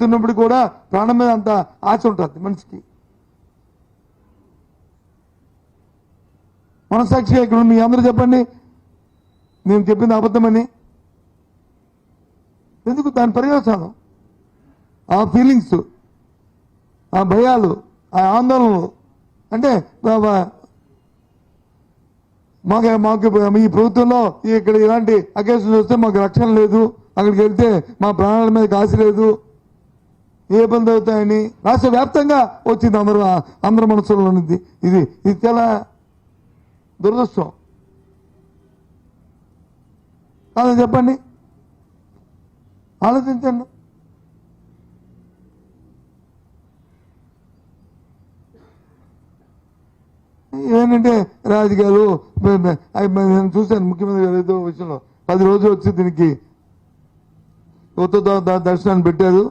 తిన్నప్పుడు కూడా ప్రాణం మీద అంత ఆశ ఉంటుంది మనిషికి. మనసాక్షిగా ఇక్కడ మీ అందరూ చెప్పండి, నేను చెప్పింది అబద్ధమని. ఎందుకు దాని పర్యవసానం, ఆ ఫీలింగ్స్, ఆ భయాలు, ఆ ఆందోళనలు. అంటే మాకు ఈ ప్రభుత్వంలో ఇక్కడ ఇలాంటి అకేషన్స్ వస్తే మాకు రక్షణ లేదు, అక్కడికి వెళ్తే మా ప్రాణాల మీద ఆశ లేదు, ఏ ఇబ్బంది అవుతాయని రాష్ట్ర వ్యాప్తంగా వచ్చింది అందరి మనసులో ఉన్నది. ఇది చాలా దురదృష్టం కాదని చెప్పండి, ఆలోచించండి. ఏంటంటే రాజకీయాలు నేను చూశాను, ముఖ్యమంత్రి గారు ఏదో విషయంలో 10 రోజులు వచ్చి దీనికి కొత్త దర్శనాన్ని పెట్టారు.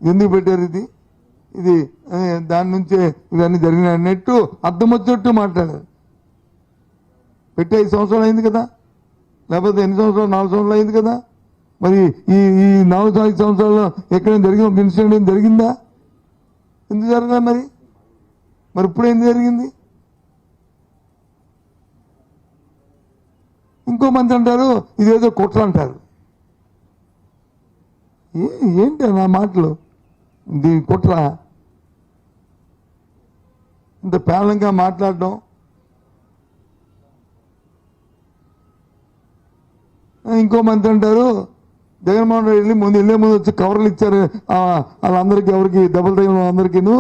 ఎందుకు పెట్టారు ఇది దాని నుంచే ఇవన్నీ జరిగినాయి అన్నట్టు అర్థం వచ్చేట్టు మాట్లాడారు. పెట్టి 5 సంవత్సరాలు అయింది కదా, లేకపోతే ఎన్ని సంవత్సరాలు, 4 సంవత్సరాలు అయింది కదా. మరి ఈ 4-5 సంవత్సరాల్లో ఎక్కడైనా జరిగిన ఒక ఇన్సిడెంట్ జరిగిందా? ఎందుకు జరగదా? మరి ఇప్పుడు ఏం జరిగింది? ఇంకో మంది అంటారు ఇదేదో కుట్ర అంటారు. ఏంటి నా మాటలు, దీని కుట్ర? ఇంత పేలంగా మాట్లాడడం. ఇంకో మంది అంటారు జగన్మోహన్ రెడ్డి వెళ్లే ముందు వచ్చి కవర్లు ఇచ్చారు వాళ్ళందరికీ, ఎవరికి దెబ్బలు తగిలిన అందరికీను,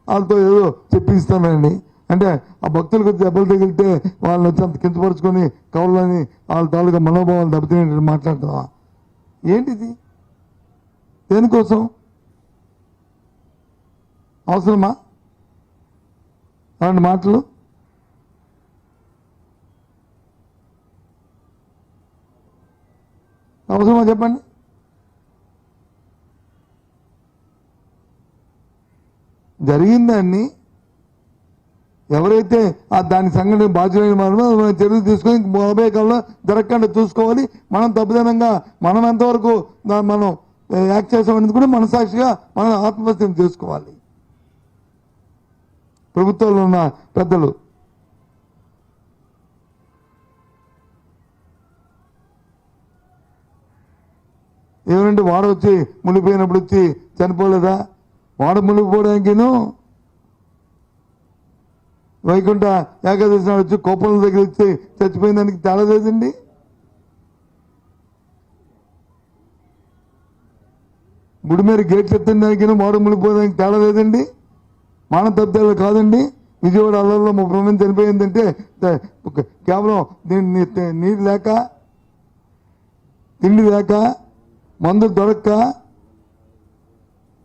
వాళ్ళతో ఏదో చెప్పిస్తానండి. అంటే ఆ భక్తులకు దెబ్బలు తగిలితే వాళ్ళని వచ్చి అంత కించపరుచుకొని కవర్లని వాళ్ళ తాలూకా మనోభావాలు దెబ్బతినేటట్టు మాట్లాడతావా? ఏంటిది? దేనికోసం? అవసరమా అలాంటి మాటలు? అవసరమా చెప్పండి? జరిగిందాన్ని ఎవరైతే దాని సంఘటన బాధ్యులైన వారో చర్యలు తీసుకొని రాబోయే కాలంలో జరగకుండా చూసుకోవాలి. మనం తప్పుదనంగా మనం ఎంతవరకు మనం యాక్ట్ చేసామనేది కూడా మనసాక్షిగా మనం ఆత్మహత్యం చేసుకోవాలి. ప్రభుత్వంలో ఉన్న పెద్దలు ఏమంటే వాడు వచ్చి మునిగిపోయినప్పుడు వచ్చి చనిపోలేదా? వాడు మునిగిపోవడానికిను వైకుంఠ ఏకాదశి నాడు వచ్చి కోపల దగ్గర వచ్చి చచ్చిపోయిన దానికి తేడా లేదండి. గుడి మీద గేట్లు ఎత్తిన దానికి వాడు మునిగిపోయేదానికి తేడా లేదండి. మానవ తప్పిదాలు కాదండి. విజయవాడ అల్లల్లో 30 మంది చనిపోయిందంటే కేవలం నీరు లేక, తిండి లేక, మందులు దొరక్క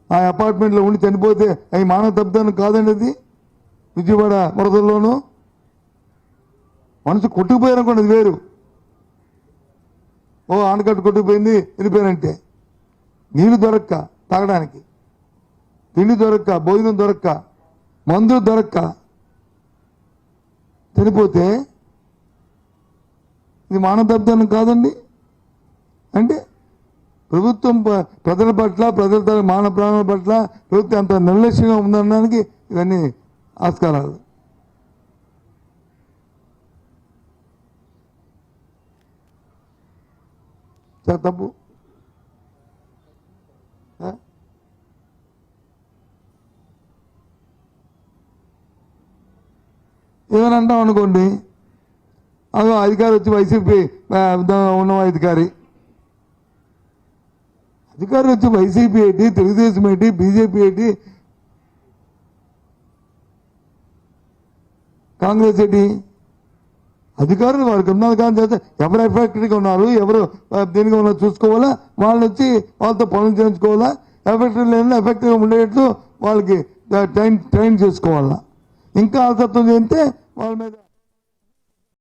ఆ అపార్ట్మెంట్లో ఉండి చనిపోతే అవి మానవ తప్పిదాలు కాదండి. అది విజయవాడ వరదల్లోనూ మనసు కొట్టుకుపోయారనుకోండి, అది వేరు. ఆనకట్టు కొట్టుకుపోయింది వెళ్ళిపోయారంటే, నీళ్ళు దొరక్క తాగడానికి, తిండి దొరక్క, భోజనం దొరక్క, మందులు దొరక్క చనిపోతే ఇది మానవ తప్పిదం కాదండి. అంటే ప్రభుత్వం ప్రజల పట్ల, ప్రజల మానవ ప్రాణాల పట్ల ప్రభుత్వం అంత నిర్లక్ష్యంగా ఉందనడానికి ఇవన్నీ ఆస్కారాలు. చాలా తప్పు. ఏమని అంటాం అనుకోండి, అదో అధికారి వచ్చి వైసీపీ ఉన్న అధికారి వచ్చి వైసీపీ ఏంటి, తెలుగుదేశం ఏంటి, బీజేపీ ఏంటి, కాంగ్రెస్ ఏంటి? అధికారులు వారికి ఉన్నది కానీ చేస్తే ఎవరు ఎఫెక్టెడ్గా ఉన్నారు, ఎవరు దీనిగా ఉన్నారు చూసుకోవాలా. వాళ్ళు వచ్చి వాళ్ళతో పనులు చేయించుకోవాలా. ఎఫెక్టెడ్ లేని ఎఫెక్టివ్గా ఉండేటట్లు వాళ్ళకి ట్రైన్ చేసుకోవాలా. ఇంకా అలసత్వం చేస్తే వాళ్ళ మీద